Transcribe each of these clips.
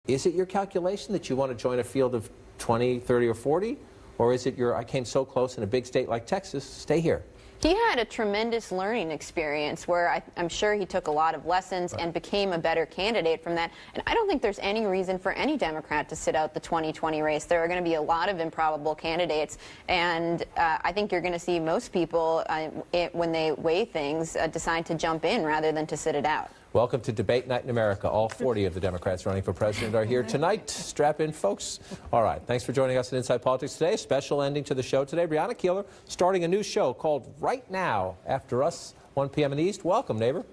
Is it your calculation that you want to join a field of 20, 30, or 40? Or is it I came so close in a big state like Texas, stay here? He had a tremendous learning experience where I'm sure he took a lot of lessons and became a better candidate from that. And I don't think there's any reason for any Democrat to sit out the 2020 race. There are going to be a lot of improbable candidates. And I think you're going to see most people, when they weigh things, decide to jump in rather than to sit it out. Welcome to Debate Night in America. All 40 of the Democrats running for president are here tonight. Strap in, folks. All right, thanks for joining us in Inside Politics today. A special ending to the show today. Brianna Keeler starting a new show called Right Now After Us, 1 p.m. in the East. Welcome, neighbor.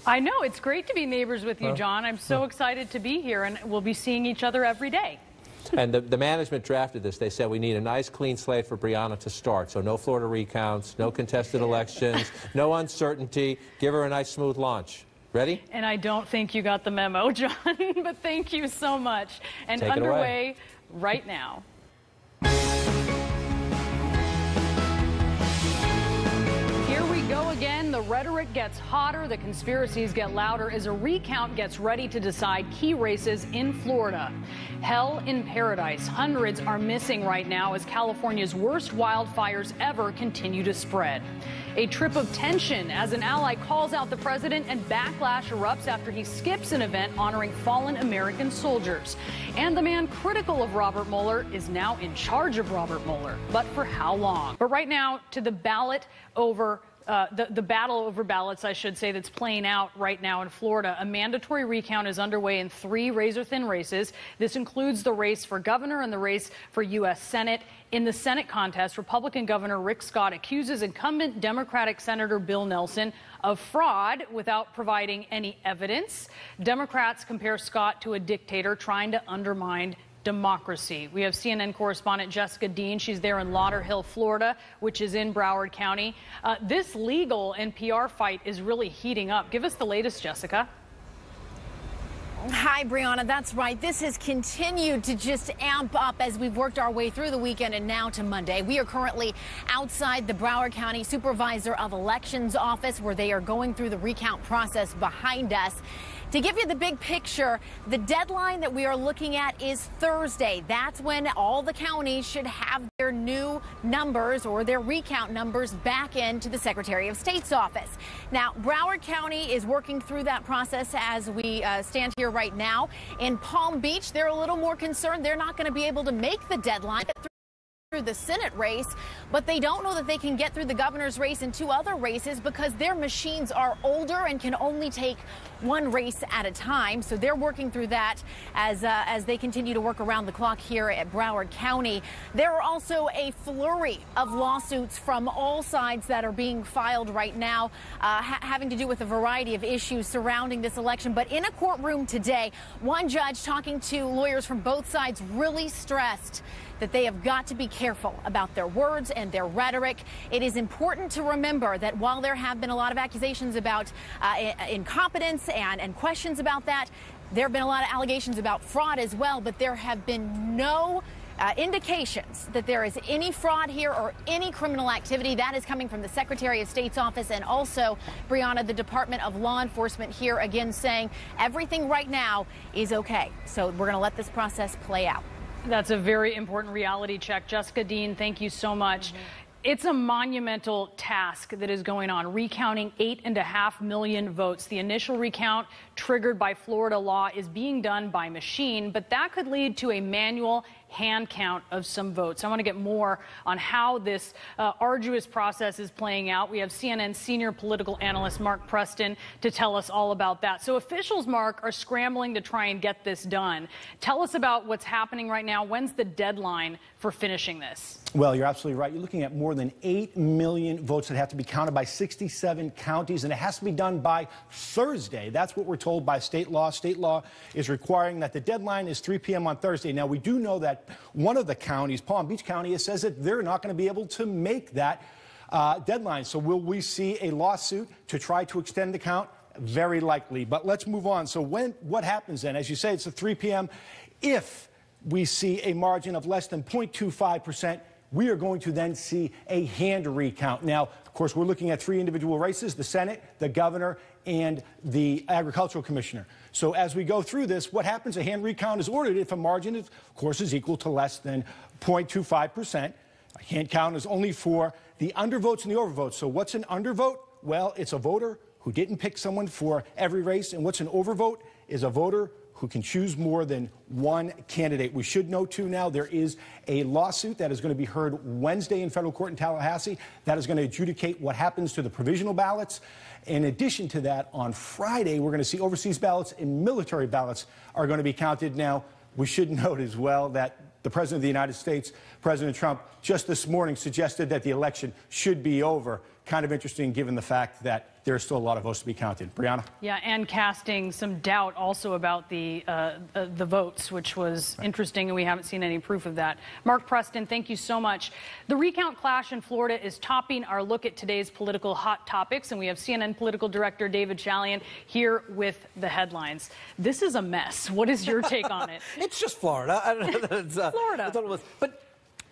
I know. It's great to be neighbors with you, John. I'm so excited to be here, and we'll be seeing each other every day. And the management drafted this. They said we need a nice, clean slate for Brianna to start. So no Florida recounts, no contested elections, no uncertainty. Give her a nice, smooth launch. Ready? And I don't think you got the memo, John, but thank you so much. And Take it underway right now. Here we go again. The rhetoric gets hotter, the conspiracies get louder as a recount gets ready to decide key races in Florida. Hell in paradise. Hundreds are missing right now as California's worst wildfires ever continue to spread. A trip of tension as an ally calls out the president and backlash erupts after he skips an event honoring fallen American soldiers. And the man critical of Robert Mueller is now in charge of Robert Mueller. But for how long? But right now to the ballot over the battle over ballots, I should say, that's playing out right now in Florida. A mandatory recount is underway in 3 razor-thin races. This includes the race for governor and the race for U.S. Senate. In the Senate contest, Republican Governor Rick Scott accuses incumbent Democratic Senator Bill Nelson of fraud without providing any evidence. Democrats compare Scott to a dictator trying to undermine democracy. We have CNN correspondent Jessica Dean. She's there in Lauderhill, Florida, which is in Broward County. This legal and PR fight is really heating up. Give us the latest, Jessica. Hi, Brianna. That's right. This has continued to just amp up as we've worked our way through the weekend and now to Monday. We are currently outside the Broward County Supervisor of Elections office where they are going through the recount process behind us. To give you the big picture, the deadline that we are looking at is Thursday. That's when all the counties should have their new numbers or their recount numbers back into the Secretary of State's office. Now, Broward County is working through that process as we stand here right now. In Palm Beach, they're a little more concerned. They're not going to be able to make the deadline through the Senate race, but they don't know that they can get through the governor's race and 2 other races because their machines are older and can only take 1 race at a time. So they're working through that as they continue to work around the clock here at Broward County. There are also a flurry of lawsuits from all sides that are being filed right now, having to do with a variety of issues surrounding this election. But in a courtroom today, one judge talking to lawyers from both sides really stressed that they have got to be careful about their words and their rhetoric. It is important to remember that while there have been a lot of accusations about incompetence and questions about that, there have been a lot of allegations about fraud as well, but there have been no indications that there is any fraud here or any criminal activity. That is coming from the Secretary of State's office and also, Brianna, the Department of Law Enforcement here again saying everything right now is okay. So we're going to let this process play out. That's a very important reality check. Jessica Dean, thank you so much. It's a monumental task that is going on, recounting 8.5 million votes. The initial recount triggered by Florida law is being done by machine, but that could lead to a manual hand count of some votes. I want to get more on how this arduous process is playing out. We have CNN senior political analyst Mark Preston to tell us all about that. So officials, Mark, are scrambling to try and get this done. Tell us about what's happening right now. When's the deadline for finishing this? Well, you're absolutely right. You're looking at more than 8 million votes that have to be counted by 67 counties, and it has to be done by Thursday. That's what we're told by state law. State law is requiring that the deadline is 3 p.m. on Thursday. Now, we do know that one of the counties, Palm Beach County, says that they're not going to be able to make that deadline. So will we see a lawsuit to try to extend the count? Very likely. But let's move on. So what happens then? As you say, it's at 3 p.m. If we see a margin of less than 0.25%, we are going to then see a hand recount. Now, of course, we're looking at 3 individual races, the Senate, the governor, and the agricultural commissioner. So as we go through this, what happens, a hand recount is ordered if a margin, of course, is equal to less than 0.25%. A hand count is only for the undervotes and the overvotes. So what's an undervote? Well, it's a voter who didn't pick someone for every race. And what's an overvote? Is a voter who can choose more than one candidate. We should know, too, now there is a lawsuit that is going to be heard Wednesday in federal court in Tallahassee that is going to adjudicate what happens to the provisional ballots. In addition to that, on Friday, we're going to see overseas ballots and military ballots are going to be counted. Now, we should note as well that the President of the United States, President Trump, just this morning suggested that the election should be over. Kind of interesting given the fact that there's still a lot of votes to be counted. Brianna? Yeah, and casting some doubt also about the votes, which was interesting, and we haven't seen any proof of that. Mark Preston, thank you so much. The recount clash in Florida is topping our look at today's political hot topics, and we have CNN political director David Chalian here with the headlines. This is a mess. What is your take on it? It's just Florida. I don't know that it's, Florida. I thought it was, but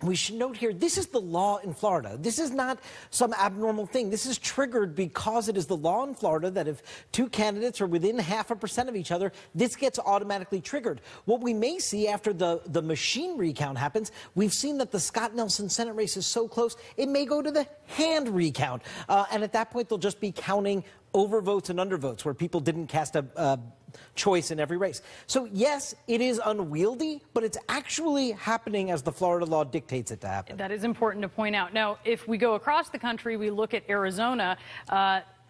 we should note here, this is the law in Florida. This is not some abnormal thing. This is triggered because it is the law in Florida that if two candidates are within 0.5% of each other, this gets automatically triggered. What we may see after the machine recount happens, we've seen that the Scott Nelson Senate race is so close, it may go to the hand recount. And at that point, they'll just be counting overvotes and undervotes where people didn't cast a choice in every race. So yes, it is unwieldy, but it's actually happening as the Florida law dictates it to happen. That is important to point out. Now, if we go across the country, we look at Arizona.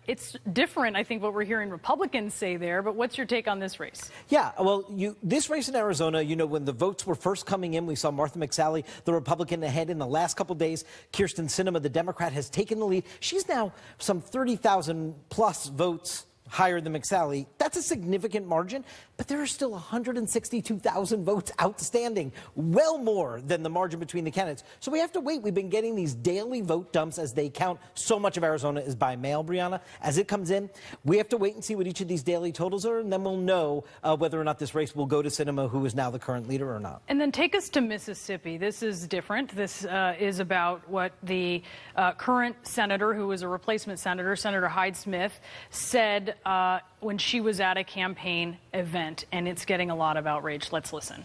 It's different, I think, what we're hearing Republicans say there, but what's your take on this race? Yeah, well, this race in Arizona, you know, when the votes were first coming in, we saw Martha McSally, the Republican, ahead. In the last couple days, Kyrsten Sinema, the Democrat, has taken the lead. She's now some 30,000 plus votes higher than McSally. That's a significant margin, but there are still 162,000 votes outstanding, well more than the margin between the candidates. So we have to wait. We've been getting these daily vote dumps as they count. So much of Arizona is by mail, Brianna. As it comes in, we have to wait and see what each of these daily totals are, and then we'll know whether or not this race will go to Sinema, who is now the current leader, or not. And then take us to Mississippi. This is different. This is about what the current senator, who was a replacement senator, Senator Hyde Smith, said when she was at a campaign event, and it's getting a lot of outrage. Let's listen.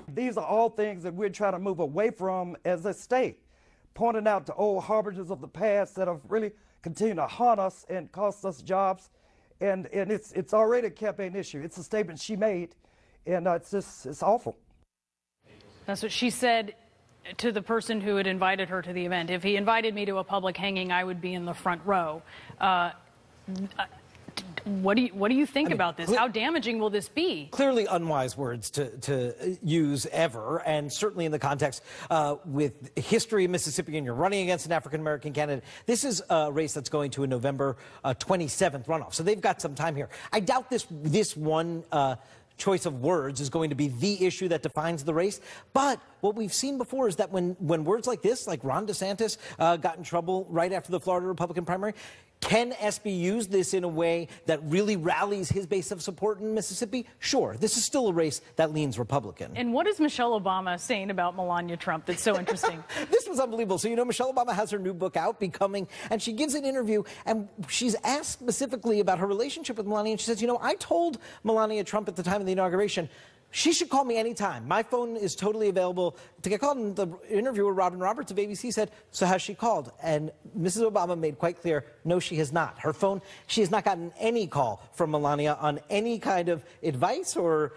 These are all things that we're trying to move away from as a state, pointing out to old harbingers of the past that have really continued to haunt us and cost us jobs. And it's already a campaign issue. It's a statement she made, and it's awful. That's what she said to the person who had invited her to the event. If he invited me to a public hanging, I would be in the front row. What do you think about this? How damaging will this be? Clearly unwise words to use ever, and certainly in the context with history of Mississippi, and you're running against an African-American candidate. This is a race that's going to a November 27th runoff, so they've got some time here. I doubt this one choice of words is going to be the issue that defines the race. But what we've seen before is that when words like this, like Ron DeSantis got in trouble right after the Florida Republican primary, can SB use this in a way that really rallies his base of support in Mississippi? Sure. This is still a race that leans Republican. And what is Michelle Obama saying about Melania Trump that's so interesting? This was unbelievable. So, you know, Michelle Obama has her new book out, Becoming, and she gives an interview, and she's asked specifically about her relationship with Melania, and she says, you know, I told Melania Trump at the time of the inauguration, she should call me anytime. My phone is totally available to get called. And the interviewer, Robin Roberts of ABC, said, so has she called? And Mrs. Obama made quite clear, no, she has not. Her phone, she has not gotten any call from Melania on any kind of advice or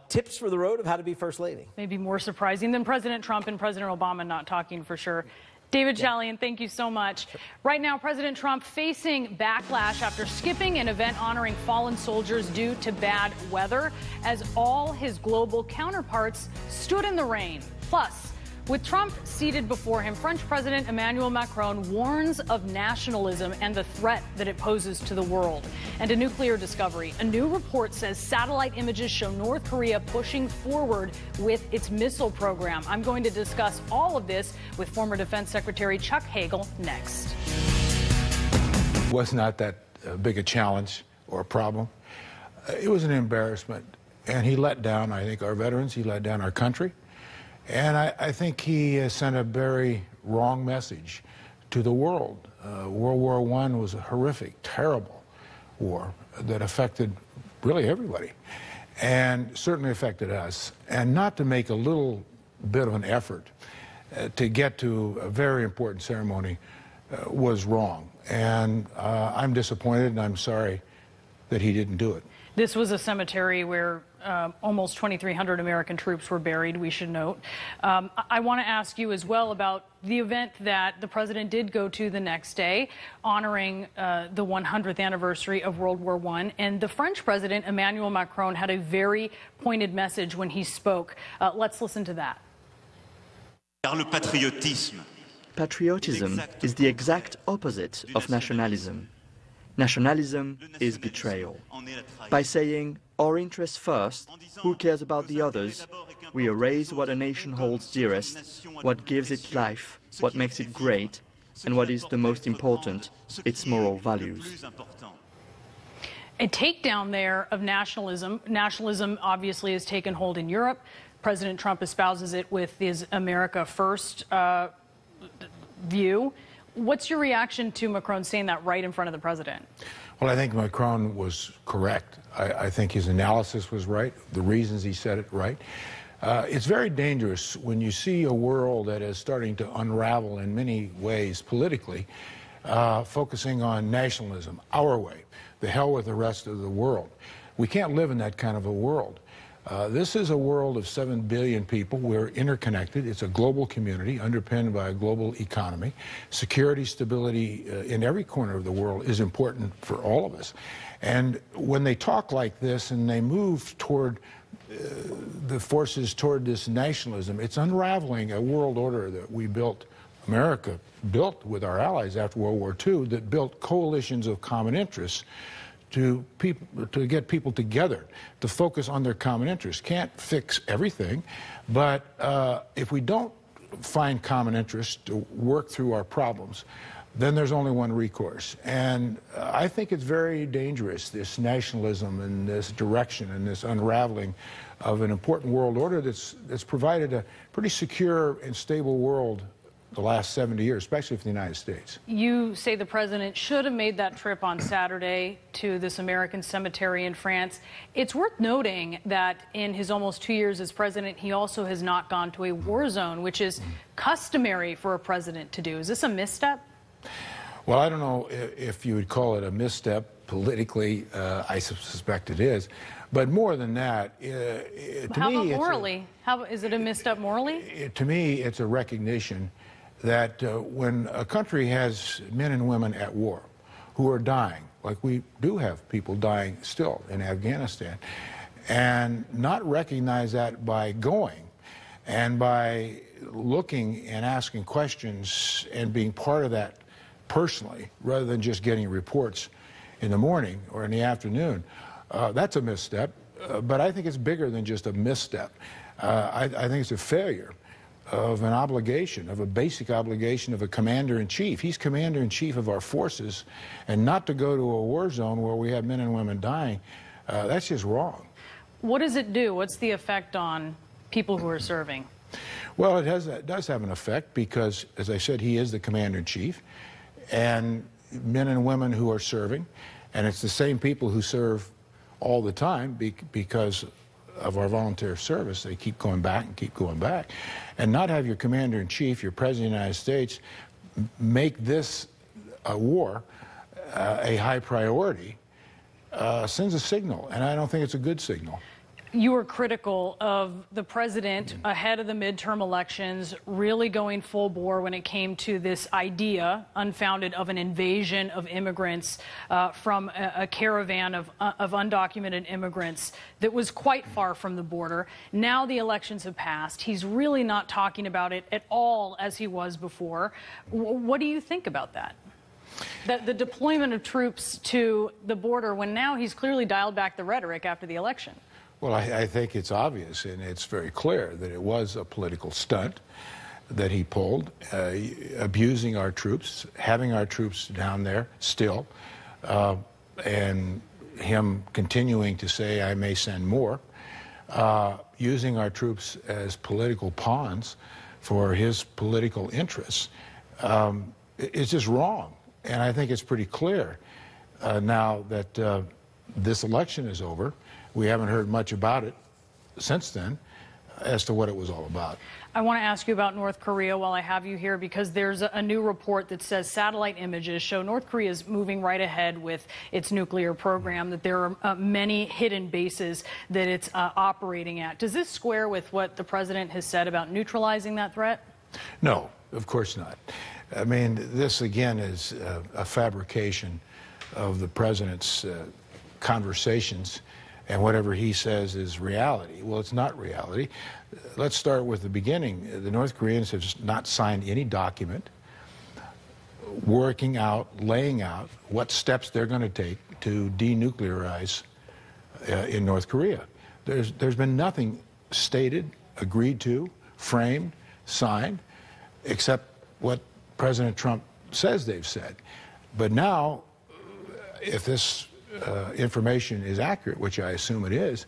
tips for the road of how to be First Lady. Maybe more surprising than President Trump and President Obama not talking for sure. David Chalian, thank you so much. Right now, President Trump facing backlash after skipping an event honoring fallen soldiers due to bad weather, as all his global counterparts stood in the rain. Plus, with Trump seated before him, French President Emmanuel Macron warns of nationalism and the threat that it poses to the world. And a nuclear discovery. A new report says satellite images show North Korea pushing forward with its missile program. I'm going to discuss all of this with former Defense Secretary Chuck Hagel next. It was not that big a challenge or a problem. It was an embarrassment. And he let down, I think, our veterans. He let down our country. And I think he sent a very wrong message to the world. World War I was a horrific, terrible war that affected really everybody, and certainly affected us. And not to make a little bit of an effort to get to a very important ceremony was wrong. And I'm disappointed, and I'm sorry that he didn't do it. This was a cemetery where almost 2,300 American troops were buried, we should note. I want to ask you as well about the event that the president did go to the next day, honoring the 100th anniversary of World War I. And the French president, Emmanuel Macron, had a very pointed message when he spoke. Let's listen to that. Patriotism is the exact opposite of nationalism. Nationalism is betrayal. By saying, our interests first, who cares about the others, we erase what a nation holds dearest, what gives it life, what makes it great, and what is the most important, its moral values. A takedown there of nationalism. Nationalism obviously has taken hold in Europe. President Trump espouses it with his America First view. What's your reaction to Macron saying that right in front of the president? Well, I think Macron was correct. I think his analysis was right, the reasons he said it right. It's very dangerous when you see a world that is starting to unravel in many ways politically, focusing on nationalism, our way, the hell with the rest of the world. We can't live in that kind of a world. This is a world of 7 billion people. We're interconnected. It's a global community underpinned by a global economy. Security, stability in every corner of the world is important for all of us. And when they talk like this and they move toward the forces toward this nationalism, it's unraveling a world order that we built, America built with our allies after World War II, that built coalitions of common interests to get people together, to focus on their common interests. Can't fix everything, but if we don't find common interests to work through our problems, then there's only one recourse. And I think it's very dangerous, this nationalism and this direction and this unraveling of an important world order that's provided a pretty secure and stable world the last 70 years, especially for the United States. You say the president should have made that trip on Saturday to this American cemetery in France. It's worth noting that in his almost 2 years as president, he also has not gone to a war zone, which is customary for a president to do. Is this a misstep? Well, I don't know if you would call it a misstep politically. I suspect it is. But more than that, to How me, about morally? Is it a misstep morally? To me, it's a recognition that when a country has men and women at war who are dying, like we do have people dying still in Afghanistan, and not recognize that by going and by looking and asking questions and being part of that personally, rather than just getting reports in the morning or in the afternoon, that's a misstep. But I think it's bigger than just a misstep. I think it's a failure of an obligation, of a basic obligation of a commander-in-chief. He's commander-in-chief of our forces, and not to go to a war zone where we have men and women dying, that's just wrong. What does it do? What's the effect on people who are serving? Well, it does have an effect because, as I said, he is the commander-in-chief, and men and women who are serving, and it's the same people who serve all the time because of our volunteer service. They keep going back and keep going back. And not have your commander-in-chief, your president of the United States, make this a war a high priority sends a signal, and I don't think it's a good signal. You were critical of the president ahead of the midterm elections really going full bore when it came to this idea, unfounded, of an invasion of immigrants from a caravan of undocumented immigrants that was quite far from the border. Now the elections have passed. He's really not talking about it at all as he was before. What do you think about that? The deployment of troops to the border when now he's clearly dialed back the rhetoric after the election. Well, I think it's obvious, and it's very clear that it was a political stunt that he pulled, abusing our troops, having our troops down there still, and him continuing to say, I may send more. using our troops as political pawns for his political interests, it's just wrong. And I think it's pretty clear now that this election is over. We haven't heard much about it since then as to what it was all about. I want to ask you about North Korea while I have you here, because there's a new report that says satellite images show North Korea is moving right ahead with its nuclear program, that there are many hidden bases that it's operating at. Does this square with what the president has said about neutralizing that threat? No, of course not. I mean, this again is a fabrication of the president's conversations, and whatever he says is reality. Well, it's not reality. Let's start with the beginning. The North Koreans have not signed any document laying out what steps they're going to take to denuclearize in North Korea. There's been nothing stated, agreed to, framed, signed, except what President Trump says they've said. But now, if this information is accurate, which I assume it is,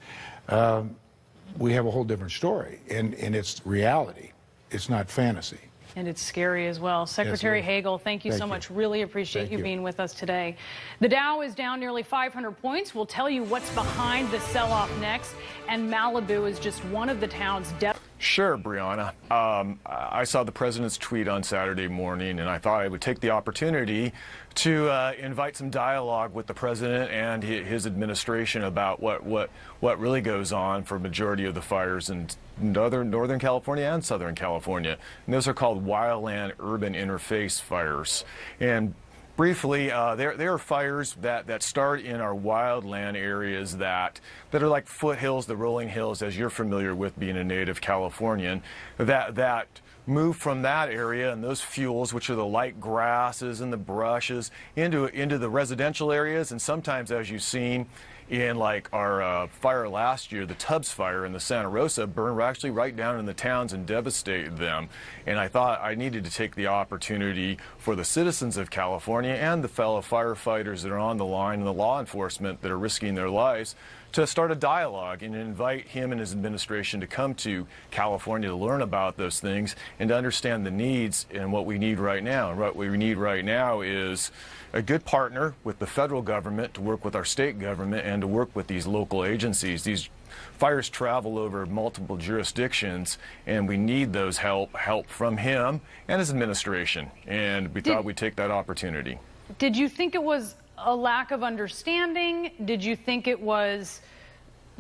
we have a whole different story, and it's reality. It's not fantasy. And it's scary as well. Secretary Hagel, thank you so much. Really appreciate you being with us today. The Dow is down nearly 500 points. We'll tell you what's behind the sell-off next. And Malibu is just one of the town's Sure, Brianna. I saw the president's tweet on Saturday morning, and I thought I would take the opportunity to invite some dialogue with the president and his administration about what really goes on for a majority of the fires in Northern California and Southern California. And those are called wildland urban interface fires. And briefly, there are fires that start in our wildland areas that are like foothills, the rolling hills, as you're familiar with being a native Californian, that move from that area and those fuels, which are the light grasses and the brushes, into the residential areas. And sometimes, as you've seen in like our fire last year, the Tubbs fire in the Santa Rosa, burned actually right down in the towns and devastated them. And I thought I needed to take the opportunity for the citizens of California and the fellow firefighters that are on the line and the law enforcement that are risking their lives to start a dialogue and invite him and his administration to come to California to learn about those things and to understand the needs and what we need right now. And what we need right now is a good partner with the federal government to work with our state government and to work with these local agencies. These fires travel over multiple jurisdictions, and we need those help from him and his administration. And we thought we'd take that opportunity. Did you think it was a lack of understanding? Did you think it was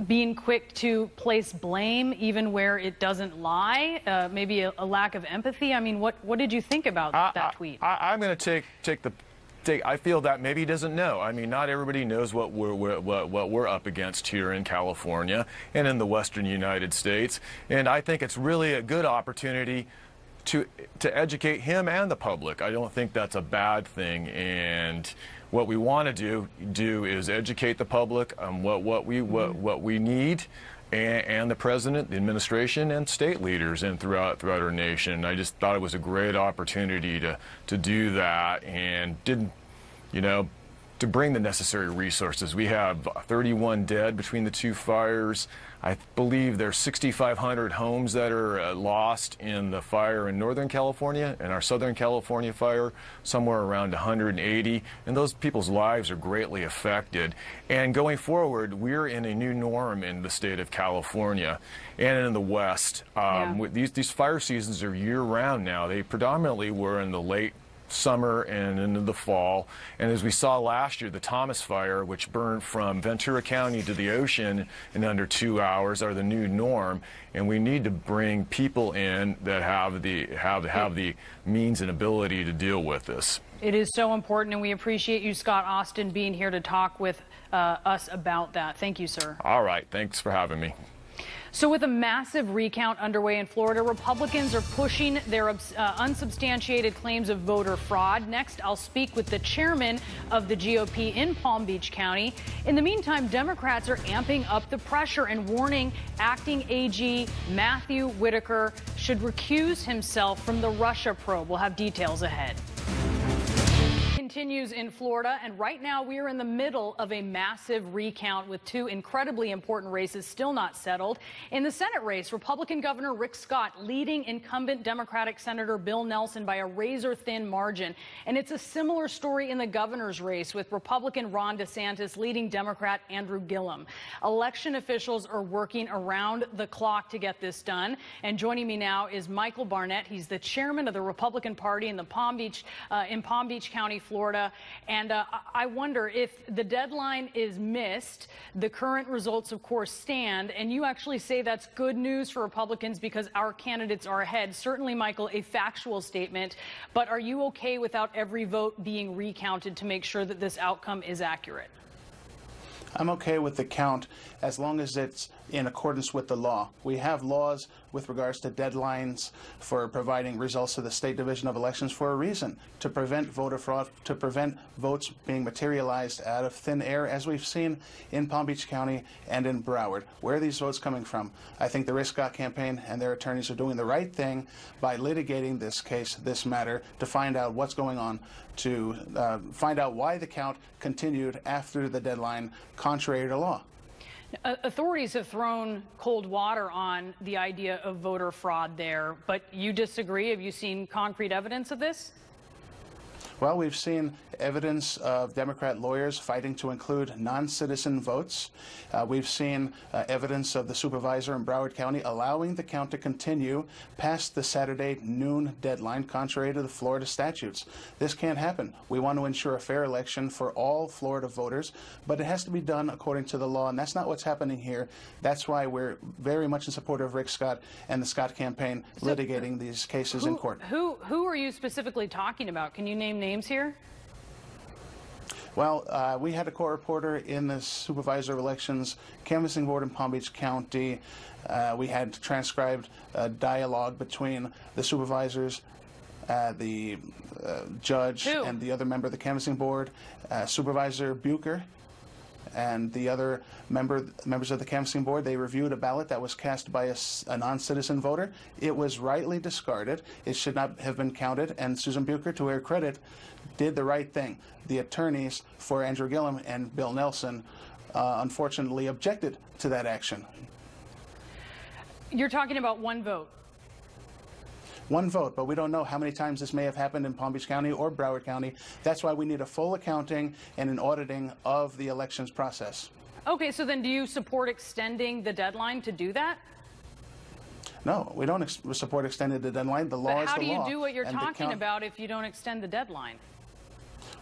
being quick to place blame even where it doesn't lie? Maybe a lack of empathy? I mean, what did you think about that tweet? I'm going to take I feel that maybe he doesn't know. I mean, not everybody knows what we're up against here in California and in the western United States. And I think it's really a good opportunity to educate him and the public. I don't think that's a bad thing. And what we want to do is educate the public on what we need, and the president, the administration, and state leaders and throughout our nation. I just thought it was a great opportunity to do that, and to bring the necessary resources. We have 31 dead between the two fires. I believe there's 6,500 homes that are lost in the fire in Northern California, and our Southern California fire, somewhere around 180. And those people's lives are greatly affected. And going forward, we're in a new norm in the state of California and in the West. These fire seasons are year-round now. They predominantly were in the late summer and into the fall. And as we saw last year, the Thomas Fire, which burned from Ventura County to the ocean in under 2 hours, are the new norm. And we need to bring people in that have the means and ability to deal with this. It is so important, and we appreciate you, Scott Austin, being here to talk with us about that. Thank you, sir. All right. Thanks for having me. So with a massive recount underway in Florida, Republicans are pushing their unsubstantiated claims of voter fraud. Next, I'll speak with the chairman of the GOP in Palm Beach County. In the meantime, Democrats are amping up the pressure and warning acting AG Matthew Whitaker should recuse himself from the Russia probe. We'll have details ahead. continues in Florida, and right now we are in the middle of a massive recount with two incredibly important races still not settled. In the Senate race, Republican Governor Rick Scott leading incumbent Democratic Senator Bill Nelson by a razor-thin margin. And it's a similar story in the governor's race with Republican Ron DeSantis leading Democrat Andrew Gillum. Election officials are working around the clock to get this done. And joining me now is Michael Barnett. He's the chairman of the Republican Party in Palm Beach County, Florida. And I wonder if the deadline is missed, the current results, of course, stand. And you actually say that's good news for Republicans because our candidates are ahead. Certainly, Michael, a factual statement. But are you okay without every vote being recounted to make sure that this outcome is accurate? I'm okay with the count as long as it's in accordance with the law. We have laws with regards to deadlines for providing results to the State Division of Elections for a reason, to prevent voter fraud, to prevent votes being materialized out of thin air, as we've seen in Palm Beach County and in Broward. Where are these votes coming from? I think the Rick Scott campaign and their attorneys are doing the right thing by litigating this case, this matter, to find out what's going on, to find out why the count continued after the deadline, contrary to law. Authorities have thrown cold water on the idea of voter fraud there, but you disagree? Have you seen concrete evidence of this? Well, we've seen evidence of Democrat lawyers fighting to include non-citizen votes. We've seen evidence of the supervisor in Broward County allowing the count to continue past the Saturday noon deadline, contrary to the Florida statutes. This can't happen. We want to ensure a fair election for all Florida voters, but it has to be done according to the law, and that's not what's happening here. That's why we're very much in support of Rick Scott and the Scott campaign litigating these cases in court. Who are you specifically talking about? Can you name names here? Well, we had a court reporter in the Supervisor of Elections Canvassing Board in Palm Beach County. We had transcribed dialogue between the supervisors, the judge, and the other member of the Canvassing Board, Supervisor Bucher, and the other members of the Canvassing Board. They reviewed a ballot that was cast by a non-citizen voter. It was rightly discarded. It should not have been counted, and Susan Bucher, to her credit, did the right thing. The attorneys for Andrew Gillum and Bill Nelson unfortunately objected to that action. You're talking about one vote. One vote, but we don't know how many times this may have happened in Palm Beach County or Broward County. That's why we need a full accounting and an auditing of the elections process. Okay, so then do you support extending the deadline to do that? No, we don't support extending the deadline. The law is the law. But how do you do what you're talking about if you don't extend the deadline?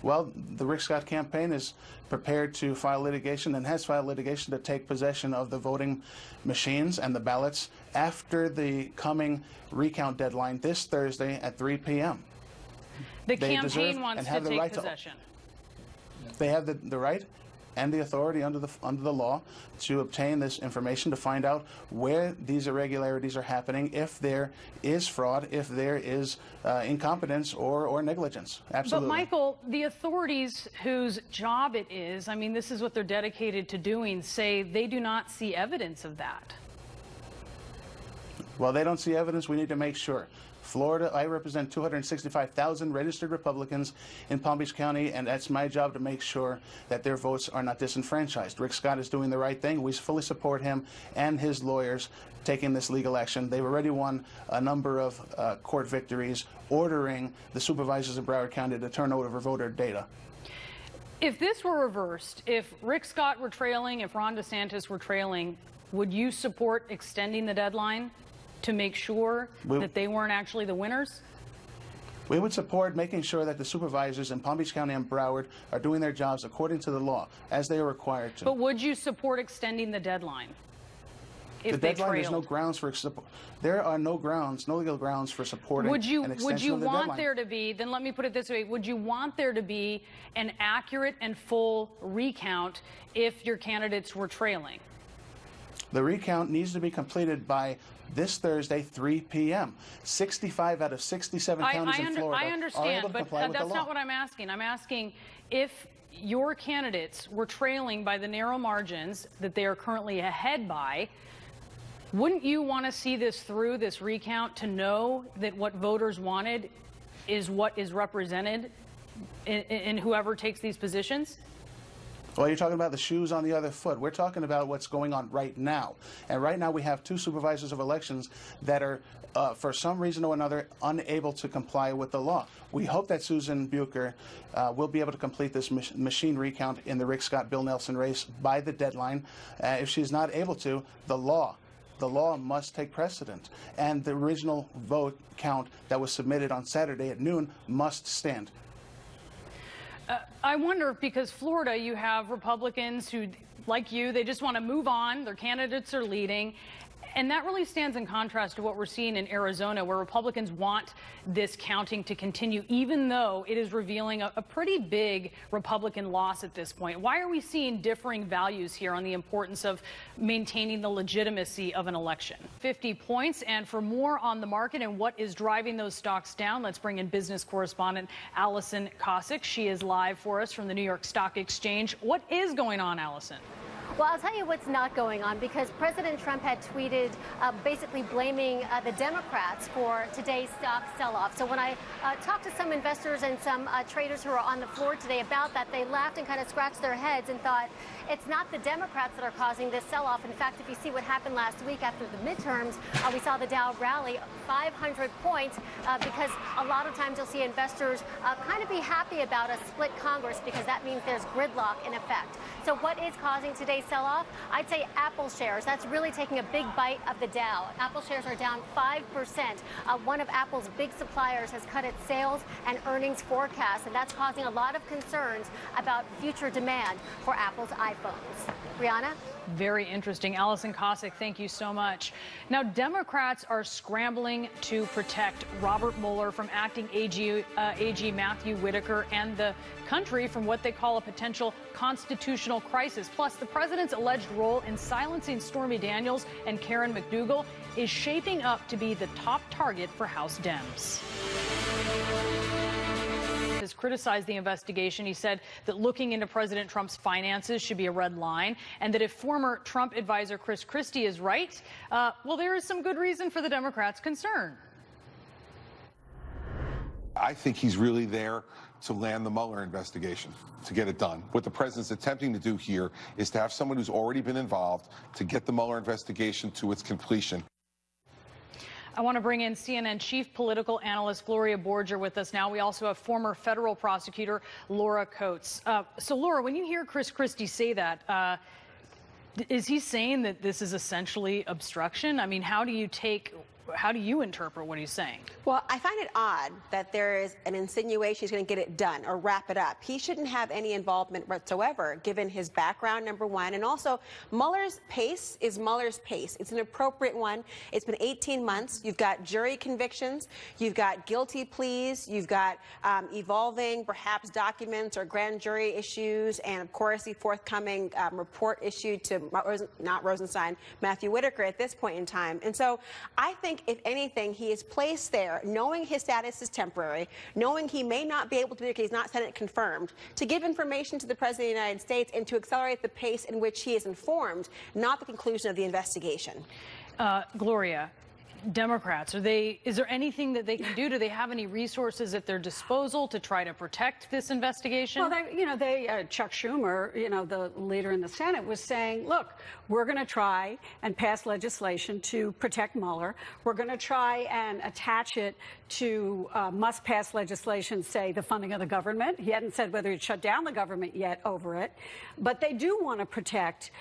Well, the Rick Scott campaign is prepared to file litigation and has filed litigation to take possession of the voting machines and the ballots after the coming recount deadline this Thursday at 3 p.m. The campaign wants to take possession. They have the right and the authority under the law to obtain this information, to find out where these irregularities are happening, if there is fraud, if there is incompetence or negligence. Absolutely. But Michael, the authorities whose job it is, I mean, this is what they're dedicated to doing, say they do not see evidence of that. Well, they don't see evidence. We need to make sure. Florida, I represent 265,000 registered Republicans in Palm Beach County, and that's my job to make sure that their votes are not disenfranchised. Rick Scott is doing the right thing. We fully support him and his lawyers taking this legal action. They've already won a number of court victories ordering the supervisors of Broward County to turn over voter data. If this were reversed, if Rick Scott were trailing, if Ron DeSantis were trailing, would you support extending the deadline to make sure that they weren't actually the winners? We would support making sure that the supervisors in Palm Beach County and Broward are doing their jobs according to the law, as they are required to. But would you support extending the deadline? The deadline, there's no grounds for support. There are no grounds, no legal grounds for supporting an extension of the deadline. Would you want there to be, then let me put it this way, would you want there to be an accurate and full recount if your candidates were trailing? The recount needs to be completed by this Thursday, 3 p.m. 65 out of 67 counties in Florida I understand, are able to comply with the law. That's not what I'm asking. I'm asking if your candidates were trailing by the narrow margins that they are currently ahead by, wouldn't you want to see this through, this recount, to know that what voters wanted is what is represented in whoever takes these positions? Well, you're talking about the shoes on the other foot. We're talking about what's going on right now. And right now we have two supervisors of elections that are, for some reason or another, unable to comply with the law. We hope that Susan Bucher will be able to complete this machine recount in the Rick Scott, Bill Nelson race by the deadline. If she's not able to, the law must take precedent. And the original vote count that was submitted on Saturday at noon must stand. I wonder if, because Florida, you have Republicans who, like you, they just want to move on. Their candidates are leading. And that really stands in contrast to what we're seeing in Arizona, where Republicans want this counting to continue, even though it is revealing a pretty big Republican loss at this point. Why are we seeing differing values here on the importance of maintaining the legitimacy of an election? 50 points. And for more on the market and what is driving those stocks down, let's bring in business correspondent Allison Kosick. She is live for us from the New York Stock Exchange. What is going on, Allison? Well, I'll tell you what's not going on, because President Trump had tweeted basically blaming the Democrats for today's stock sell-off. So when I talked to some investors and some traders who are on the floor today about that, they laughed and kind of scratched their heads and thought, it's not the Democrats that are causing this sell-off. In fact, if you see what happened last week after the midterms, we saw the Dow rally 500 points because a lot of times you'll see investors kind of be happy about a split Congress, because that means there's gridlock in effect. So what is causing today's sell-off? I'd say Apple shares. That's really taking a big bite of the Dow. Apple shares are down 5%. One of Apple's big suppliers has cut its sales and earnings forecast, and that's causing a lot of concerns about future demand for Apple's iPhones. Brianna? Very interesting. Allison Kosick, thank you so much. Now, Democrats are scrambling to protect Robert Mueller from acting AG Matthew Whitaker and the country from what they call a potential constitutional crisis. Plus, the president's alleged role in silencing Stormy Daniels and Karen McDougal is shaping up to be the top target for House Dems. Has criticized the investigation. He said that looking into President Trump's finances should be a red line, and that if former Trump advisor Chris Christie is right, well, there is some good reason for the Democrats' concern. I think he's really there to land the Mueller investigation, to get it done. What the president's attempting to do here is to have someone who's already been involved to get the Mueller investigation to its completion. I want to bring in CNN chief political analyst Gloria Borger with us now. We also have former federal prosecutor Laura Coates. So, Laura, when you hear Chris Christie say that, is he saying that this is essentially obstruction? I mean, how do you interpret what he's saying? Well, I find it odd that there is an insinuation he's going to get it done or wrap it up. He shouldn't have any involvement whatsoever, given his background, number one. And also, Mueller's pace is Mueller's pace. It's an appropriate one. It's been 18 months. You've got jury convictions. You've got guilty pleas. You've got evolving, perhaps, documents or grand jury issues. And, of course, the forthcoming report issued to, not Rosenstein, Matthew Whitaker at this point in time. And so I think, if anything, he is placed there, knowing his status is temporary, knowing he may not be able to be there because he's not Senate confirmed, to give information to the President of the United States and to accelerate the pace in which he is informed, not the conclusion of the investigation. Gloria, Democrats, is there anything that they can do? Do they have any resources at their disposal to try to protect this investigation? Well, Chuck Schumer, the leader in the Senate, was saying, look, we're going to try and pass legislation to protect Mueller. We're going to try and attach it to must-pass legislation, say, the funding of the government. He hadn't said whether he'd shut down the government yet over it. But they do want to protect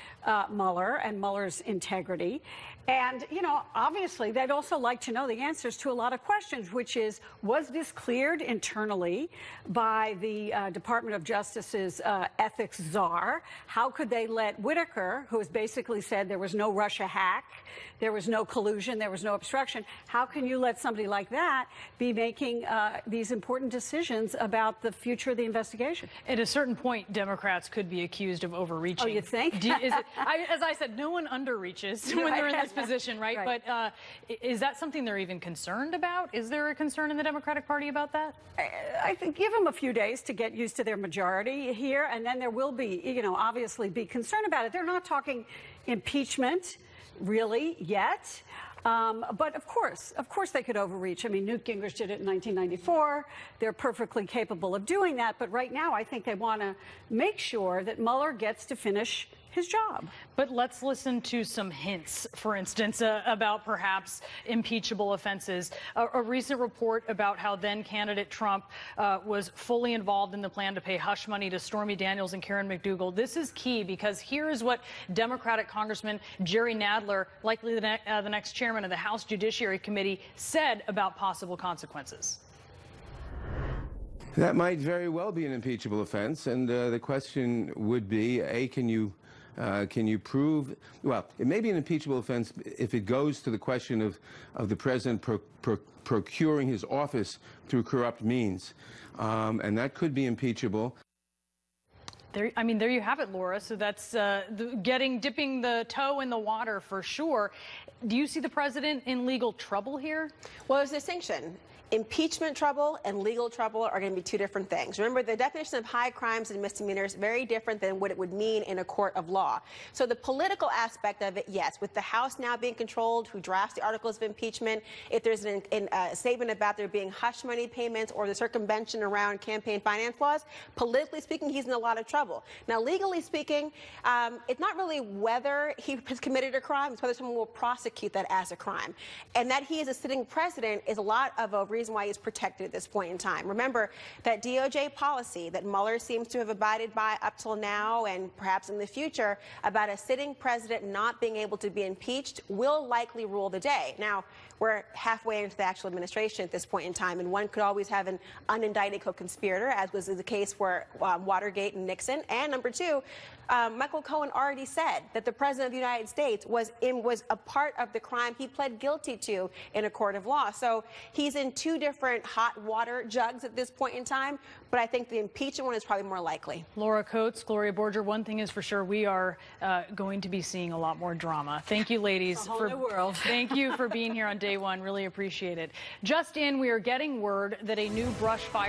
Mueller and Mueller's integrity. And, obviously, they'd also like to know the answers to a lot of questions, which is, was this cleared internally by the Department of Justice's ethics czar? How could they let Whitaker, who has basically said there was no Russia hack, there was no collusion, there was no obstruction, how can you let somebody like that be making these important decisions about the future of the investigation? At a certain point, Democrats could be accused of overreaching. Oh, you think? As I said, no one underreaches when they're in this position, right? But is that something they're even concerned about? Is there a concern in the Democratic Party about that? I think give them a few days to get used to their majority here, and then there will be, obviously be concern about it. They're not talking impeachment. really yet. But of course they could overreach. I mean, Newt Gingrich did it in 1994. They're perfectly capable of doing that. But right now, I think they want to make sure that Mueller gets to finish his job. But let's listen to some hints, for instance, about perhaps impeachable offenses. A recent report about how then-candidate Trump was fully involved in the plan to pay hush money to Stormy Daniels and Karen McDougal. This is key because here is what Democratic Congressman Jerry Nadler, likely the next chairman of the House Judiciary Committee, said about possible consequences. That might very well be an impeachable offense, and the question would be, A, can you prove, well, it may be an impeachable offense if it goes to the question of the president procuring his office through corrupt means, and that could be impeachable. There you have it, Laura. So that's dipping the toe in the water for sure. Do you see the president in legal trouble here? Well, there's a distinction. Impeachment trouble and legal trouble are going to be two different things. Remember, the definition of high crimes and misdemeanors is very different than what it would mean in a court of law. So the political aspect of it, yes, with the House now being controlled, who drafts the articles of impeachment, if there's a statement about there being hush money payments or the circumvention around campaign finance laws, politically speaking, he's in a lot of trouble. Now, legally speaking, it's not really whether he has committed a crime, it's whether someone will prosecute that as a crime. And that he is a sitting president is a lot of a reason why he's protected at this point in time. Remember that DOJ policy that Mueller seems to have abided by up till now and perhaps in the future about a sitting president not being able to be impeached will likely rule the day. Now, we're halfway into the actual administration at this point in time, and one could always have an unindicted co-conspirator, as was the case for Watergate and Nixon. And number two, Michael Cohen already said that the president of the United States was a part of the crime he pled guilty to in a court of law. So he's in two different hot water jugs at this point in time, but I think the impeachment one is probably more likely. Laura Coates, Gloria Borger, one thing is for sure, we are going to be seeing a lot more drama. Thank you, ladies. It's a whole new world. Thank you for being here on day one. Really appreciate it. Just in, we are getting word that a new brush fire